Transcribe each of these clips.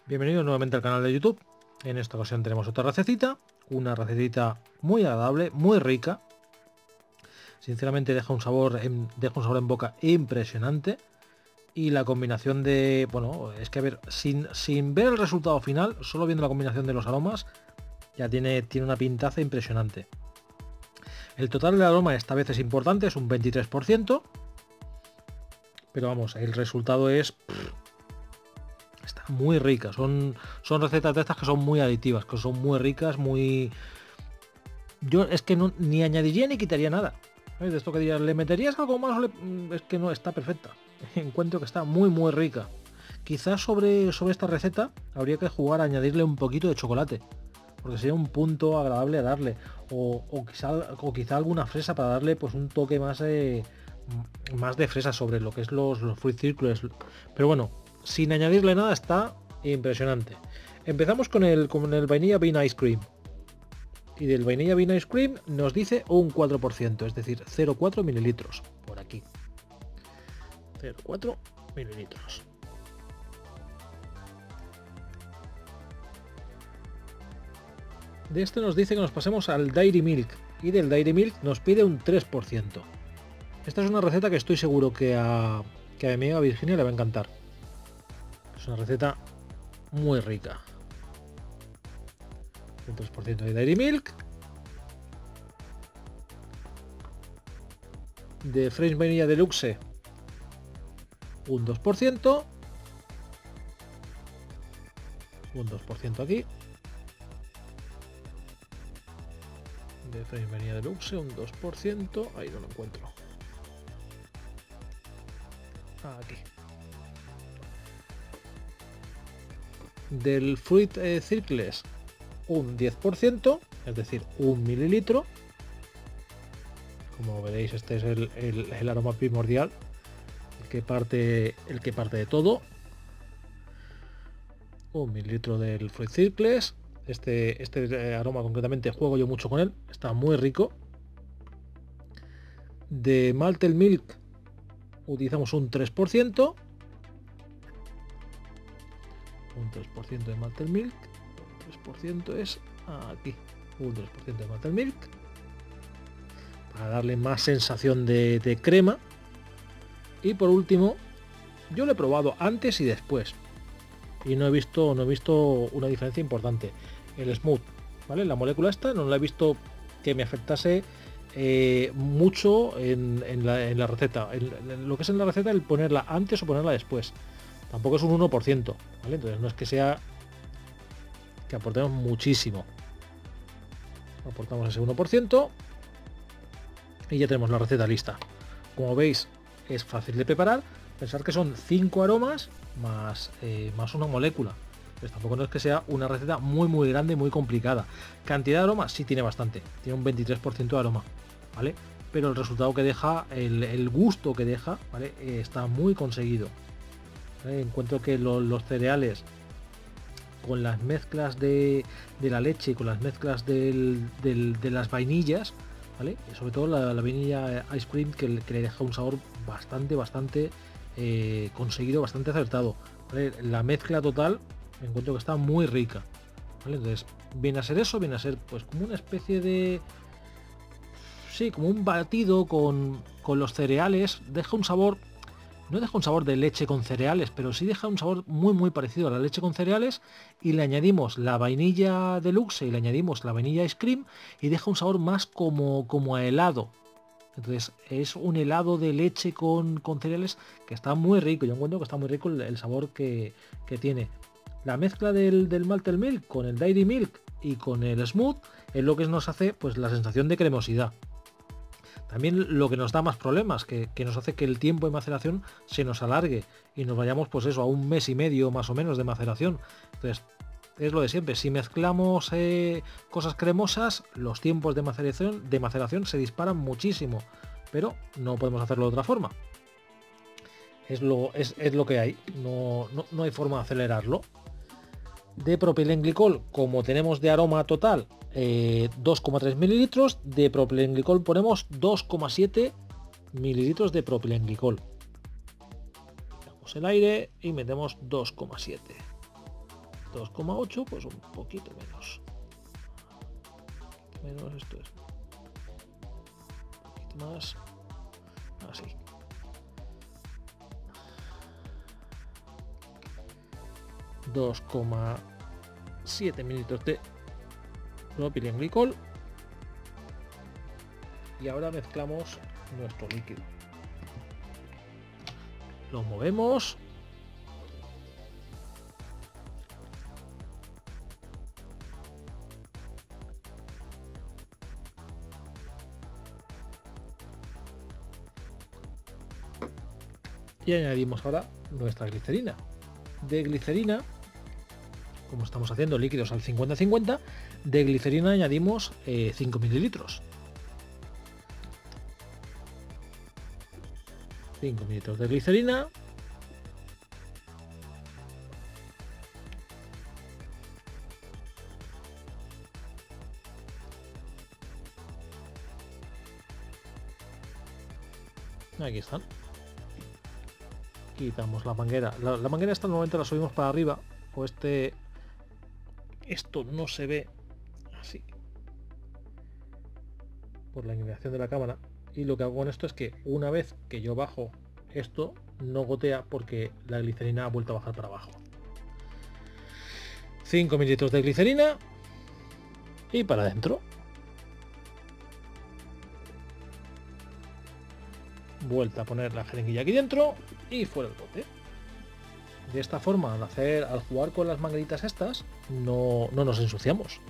Bienvenidos nuevamente al canal de YouTube. En esta ocasión tenemos otra recetita, una recetita muy agradable, muy rica. Sinceramente deja un sabor en boca impresionante. Y la combinación de, bueno, es que a ver, sin ver el resultado final, solo viendo la combinación de los aromas, ya tiene una pintaza impresionante. El total del aroma esta vez es importante, es un 23%. Pero vamos, el resultado es... está muy rica. Son recetas de estas que son muy aditivas, que son muy ricas, muy... Yo es que no, ni añadiría ni quitaría nada. ¿Sabes? De esto que dirías, ¿le meterías algo más? Es que no, está perfecta. Encuentro que está muy rica. Quizás sobre esta receta habría que jugar a añadirle un poquito de chocolate, porque sería un punto agradable a darle. O quizá alguna fresa para darle pues un toque más de fresa sobre lo que es los fruit circles. Pero bueno, sin añadirle nada está impresionante. Empezamos con el Vanilla Bean Ice Cream. Y del Vanilla Bean Ice Cream nos dice un 4%, es decir, 0,4 mililitros. Por aquí. 0,4 mililitros. De este nos dice que nos pasemos al Dairy Milk. Y del Dairy Milk nos pide un 3%. Esta es una receta que estoy seguro que a mi amiga Virginia le va a encantar. Es una receta muy rica. Un 3% de Dairy Milk. De French Vanilla Deluxe, un 2%. Un 2% aquí. De French Vanilla Deluxe, un 2%. Ahí no lo encuentro. Aquí. Del Fruit Circles, un 10%, es decir, 1 mililitro. Como veréis, este es el aroma primordial, el que parte de todo. 1 mililitro del Fruit Circles. Este aroma concretamente juego yo mucho con él, está muy rico. De Malted Milk utilizamos un 3%. Un 3% de Malted Milk. 3% es aquí. Un 3% de Malted Milk. Para darle más sensación de crema. Y por último, yo lo he probado antes y después. Y no he visto una diferencia importante. El Smooth, ¿vale? La molécula esta no la he visto que me afectase mucho en la receta. Lo que es en la receta, el ponerla antes o ponerla después. Tampoco es un 1%, ¿vale? Entonces no es que sea que aportemos muchísimo. Aportamos ese 1% y ya tenemos la receta lista. Como veis, es fácil de preparar. Pensar que son 5 aromas más una molécula. Pues tampoco no es que sea una receta muy grande, muy complicada. Cantidad de aromas sí tiene bastante. Tiene un 23% de aroma, ¿vale? Pero el resultado que deja, el gusto que deja, ¿vale? Está muy conseguido. Encuentro que los cereales con las mezclas de la leche y con las mezclas de las vainillas, ¿vale? Y sobre todo la vainilla ice cream que le deja un sabor bastante conseguido, bastante acertado, ¿vale? La mezcla total me encuentro que está muy rica, ¿vale? Entonces viene a ser eso, viene a ser pues como una especie de... sí, como un batido con los cereales. Deja un sabor... no deja un sabor de leche con cereales, pero sí deja un sabor muy parecido a la leche con cereales, y le añadimos la vainilla deluxe y le añadimos la vainilla ice cream y deja un sabor más como a helado. Entonces es un helado de leche con cereales que está muy rico. Yo encuentro que está muy rico el sabor que tiene. La mezcla del Malted Milk con el Dairy Milk y con el Smooth es lo que nos hace pues la sensación de cremosidad. También lo que nos da más problemas, que nos hace que el tiempo de maceración se nos alargue y nos vayamos pues eso a 1 mes y medio más o menos de maceración. Entonces es lo de siempre, si mezclamos cosas cremosas, los tiempos de maceración se disparan muchísimo, pero no podemos hacerlo de otra forma. Es lo que hay, no hay forma de acelerarlo. De propilenglicol, como tenemos de aroma total 2,3 mililitros, de propilenglicol ponemos 2,7 mililitros de propilenglicol. Damos el aire y metemos 2,7. 2,8, pues un poquito menos. Menos esto es. Un poquito más. Así. $2,7 mililitros de propilenglicol. Y ahora mezclamos nuestro líquido. Lo movemos. Y añadimos ahora nuestra glicerina. De glicerina, como estamos haciendo líquidos al 50-50, de glicerina añadimos 5 mililitros. 5 mililitros de glicerina. Aquí están. Quitamos la manguera. La manguera esta normalmente la subimos para arriba. O esto no se ve así por la inclinación de la cámara. Y lo que hago con esto es que una vez que yo bajo esto, no gotea porque la glicerina ha vuelto a bajar para abajo. 5 mililitros de glicerina y para adentro. Vuelta a poner la jeringuilla aquí dentro y fuera el bote. De esta forma, al jugar con las mangueritas estas, no nos ensuciamos.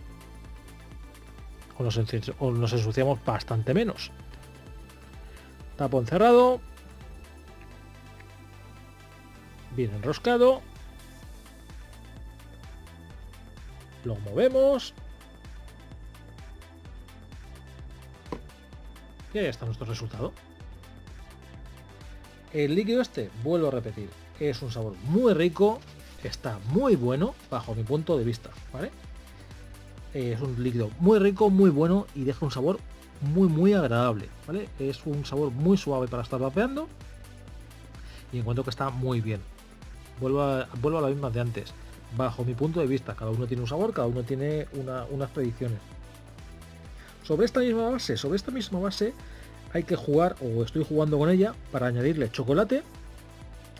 O nos ensuciamos bastante menos. Tapón cerrado. Bien enroscado. Lo movemos. Y ahí está nuestro resultado. El líquido este, vuelvo a repetir, es un sabor muy rico, está muy bueno bajo mi punto de vista, ¿vale? Es un líquido muy rico, muy bueno y deja un sabor muy agradable, ¿vale? Es un sabor muy suave para estar vapeando y encuentro que está muy bien. Vuelvo a la misma de antes. Bajo mi punto de vista, cada uno tiene un sabor, cada uno tiene unas predicciones. Sobre esta misma base hay que jugar, o estoy jugando con ella, para añadirle chocolate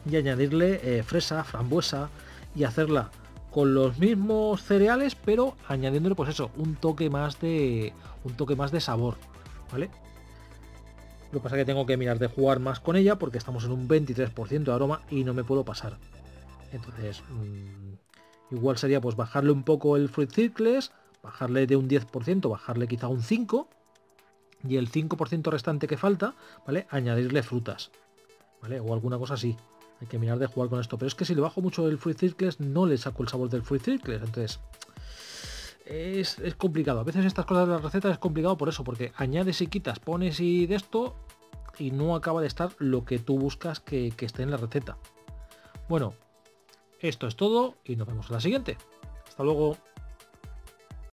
y añadirle fresa, frambuesa y hacerla con los mismos cereales, pero añadiéndole pues eso, un toque más de sabor, ¿vale? Lo que pasa es que tengo que mirar de jugar más con ella porque estamos en un 23% de aroma y no me puedo pasar. Entonces, igual sería pues bajarle un poco el Fruit Circles, bajarle de un 10%, bajarle quizá un 5%, y el 5% restante que falta, ¿vale? Añadirle frutas, ¿vale? O alguna cosa así. Hay que mirar de jugar con esto. Pero es que si le bajo mucho el Fruit Circles, no le saco el sabor del Fruit Circles. Entonces, es complicado. A veces estas cosas de las recetas es complicado por eso, porque añades y quitas, pones y de esto, y no acaba de estar lo que tú buscas que esté en la receta. Bueno, esto es todo y nos vemos en la siguiente. Hasta luego.